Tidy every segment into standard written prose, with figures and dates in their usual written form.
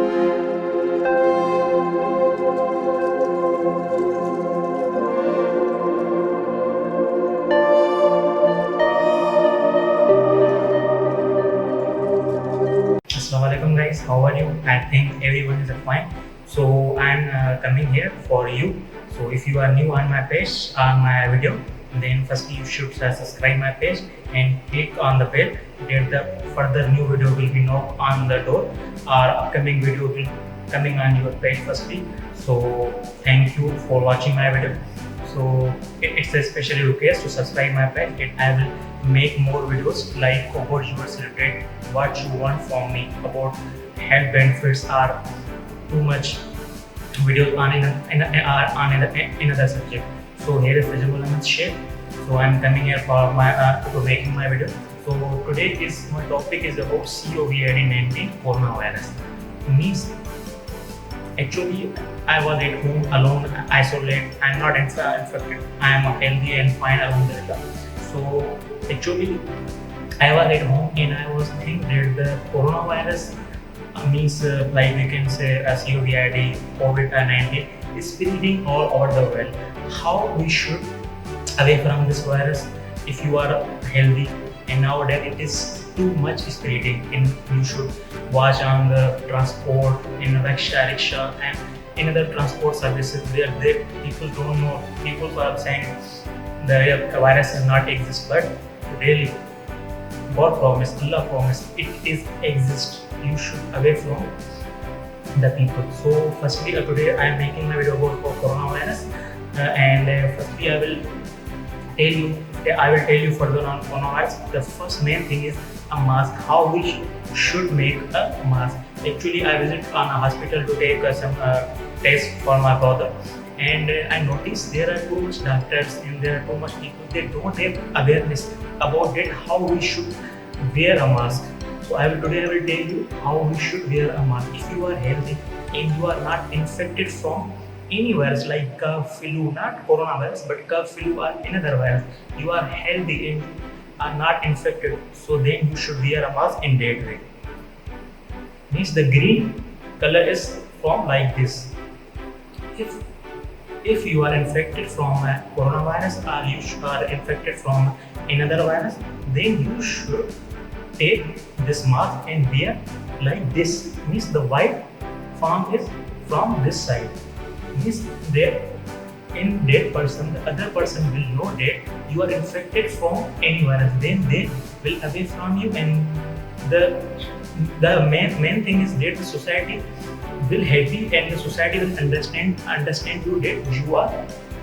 Assalamualaikum guys, how are you? I think everyone is fine. So I'm coming here for you. So if you are new on my page, on my video, then firstly you should subscribe my page and click on the bell. Then the further new video will be knocked on the door. Our upcoming video will coming on your page firstly. So thank you for watching my video. So it's a special request to subscribe my page. I will make more videos like about yours related, what you want from me about health benefits are too much videos on another subject. So here is Fajrul Ahmed Sheikh. So I'm coming here for my to making my video. So today is my topic is about COVID-19 coronavirus. Means actually I was at home alone, isolated. I'm not infected. I am healthy and fine alhamdulillah. So actually I was at home and I was thinking that the coronavirus means like we can say COVID-19 is spreading all over the world. How we should away from this virus if you are healthy, and nowadays it is too much spreading and you should watch on the transport in rickshaw and in other transport services where they, people don't know, people are saying the virus does not exist, but really God promised, Allah promised, it is exist. You should away from the people. So firstly today I am making my video about coronavirus and firstly I will tell you further on coronavirus. The first main thing is a mask. How we should make a mask. Actually I visit on a hospital to take some test for my brother, and I noticed there are too much doctors and there are too much people, they don't have awareness about that how we should wear a mask. So today I will tell you how we should wear a mask. If you are healthy and you are not infected from any virus like flu, not coronavirus but flu or another virus, you are healthy and are not infected, so then you should wear a mask in that way. Means the green color is from like this. If you are infected from coronavirus or you are infected from another virus, then you should take this mask and wear like this. Means the white form is from this side. Means there in that person, the other person will know that you are infected from any virus. Then they will away from you, and the main thing is that the society will help you and the society will understand you that you are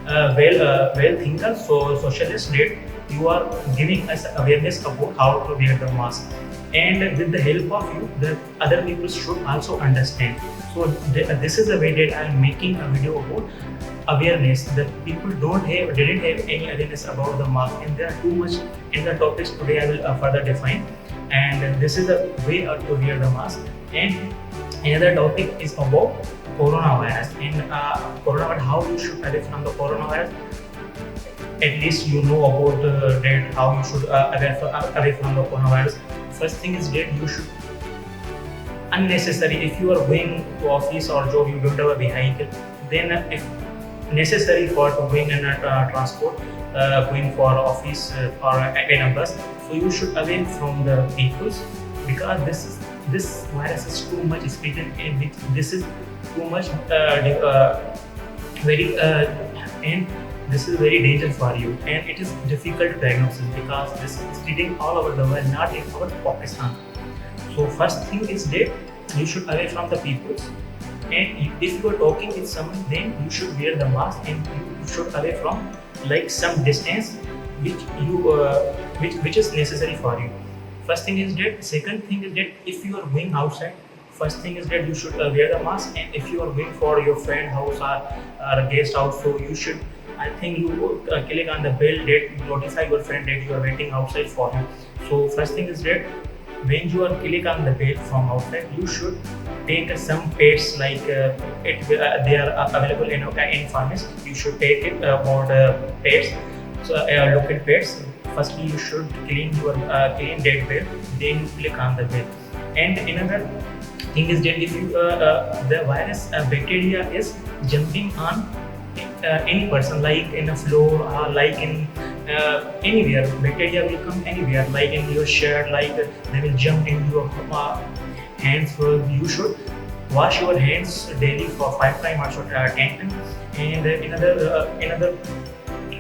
well thinker, so socialist, that you are giving us awareness about how to wear the mask, and with the help of you the other people should also understand. So this is the way that I am making a video about awareness. That people didn't have any awareness about the mask, and there are too much in the topics today I will further define, and this is the way to wear the mask. And another topic is about coronavirus, and coronavirus, how you should away from the coronavirus. At least you know about that how you should away from the coronavirus. First thing is that you should unnecessary, if you are going to office or job, you don't have a vehicle, then if necessary for going in a transport, going for office or in a bus, so you should away from the vehicles, because this virus is too much spreading, and this is too much very and this is very dangerous for you, and it is difficult to diagnose because this is spreading all over the world, not in our Pakistan. So first thing is that you should away from the people, and if you are talking with someone, then you should wear the mask and you should away from like some distance which is necessary for you. First thing is that. Second thing is that if you are going outside, first thing is that you should wear the mask, and if you are going for your friend house or a guest house, so you should, I think you click on the bell that notify your friend that you are waiting outside for him. So first thing is that when you are click on the bell from outside, you should take some pads like they are available in pharmacy. You should take it about pads, so local pads. Firstly, you should clean that bell, then you click on the bell. And another thing is that if you the virus bacteria is jumping on any person, like in a floor or like in anywhere. Bacteria will come anywhere, like in your shirt, like they will jump into your hands. So you should wash your hands daily for 5 times or 10 times. And another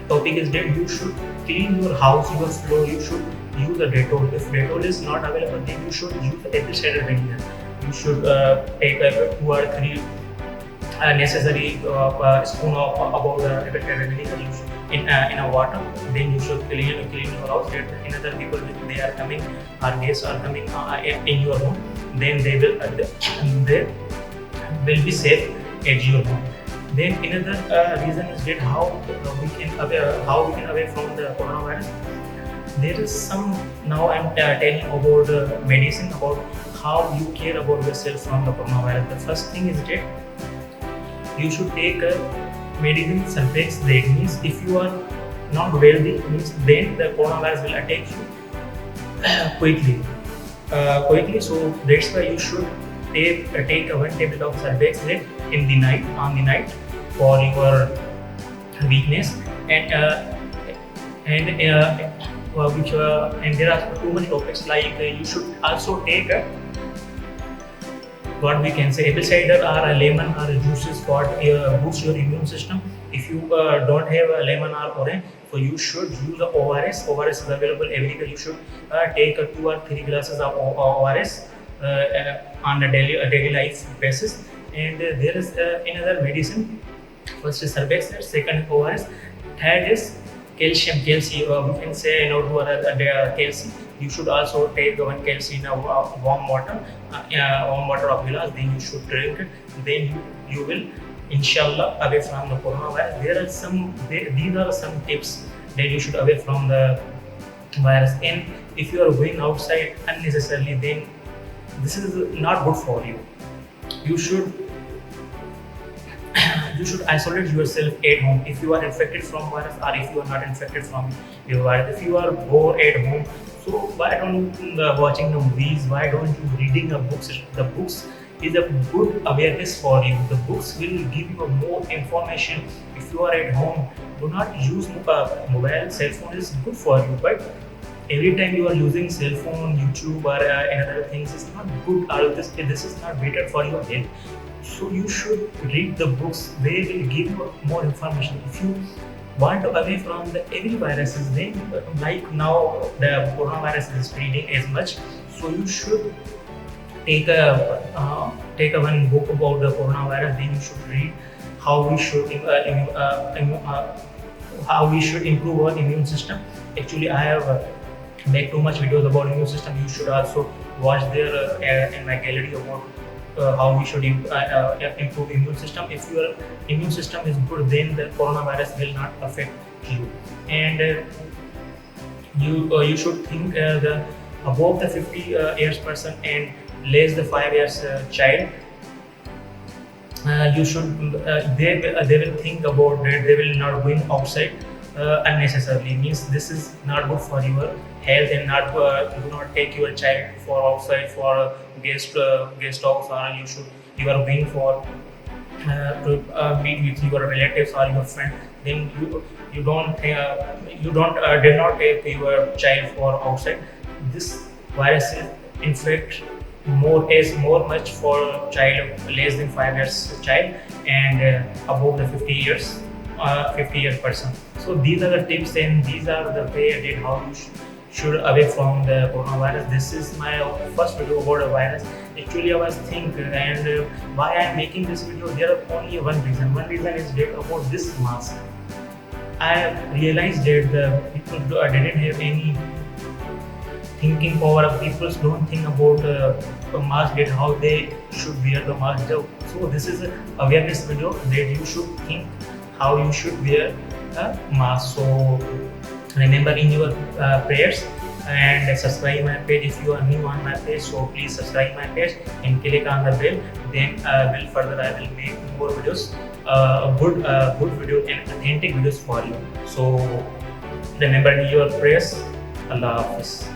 topic is that you should clean your house, your floor. You should use a Dettol. If Dettol is not available, then you should use apple vinegar. You should take 2 or 3 necessary spoon of about apple cider vinegar in a water. Then you should clean your house. That another people, if they are coming or guests are coming in your home, then they will be safe at your home. Then another reason is that how we can away from the coronavirus. There is some, now I'm telling about medicine, about how you care about yourself from the coronavirus. The first thing is that you should take a medicine Surfex. That means if you are not wealthy, means then the coronavirus will attack you quickly. So that's why you should take 1 table of Surfex in the night, on the night, for your weakness. And there are too many topics, like you should also take what we can say apple cider or a lemon or juices for boost your immune system. If you don't have a lemon or orange, so you should use the ORS. ORS is available everywhere. You should take 2 or 3 glasses of ORS on a daily life basis. And there is another medicine. First is Surfex, second ORS, third is calcium. We can say no to calcium. You should also take 1 calcium in a warm water of glass. Then you should drink it. Then you will, inshallah, away from the coronavirus. These are some tips that you should away from the virus. And if you are going outside unnecessarily, then this is not good for you. You should isolate yourself at home if you are infected from virus, or if you are not infected from your virus. If you are bored at home, so why don't watching the movies? Why don't you reading the books? The books is a good awareness for you. The books will give you more information. If you are at home, do not use mobile. Cell phone is good for you, but every time you are using cell phone, YouTube or another things, it's not good. Or this is not better for your health. So you should read the books. They will give you more information. If you want to away from the every viruses, then like now the coronavirus is spreading as much, so you should take one book about the coronavirus. Then you should read how we should improve our immune system. Actually, I have made too much videos about immune system. You should also watch there in my gallery about how we should improve immune system. If your immune system is good, then the coronavirus will not affect you. And you should think the above the 50 years person and less the 5 years child. You should they will think about that. They will not going outside unnecessarily. Means this is not good for your health, and do not take your child for outside for guest house, or you are going for to meet with your relatives or your friend. Then you don't dare not take your child for outside. This virus is infect more much for child less than 5 years child, and above the 50 year person. So these are the tips, and these are the way I did how you should away from the coronavirus. This is my first video about a virus. Actually, I was thinking, and why I am making this video, there are only one reason. One reason is that about this mask. I realized that the people didn't have any thinking power. People don't think about the mask, that how they should wear the mask. So this is an awareness video that you should think how you should wear a mask. So remember in your prayers, and subscribe my page if you are new on my page. So please subscribe my page and click on the bell. Then I will make more videos, good video and authentic videos for you. So remember in your prayers. Allah Hafiz.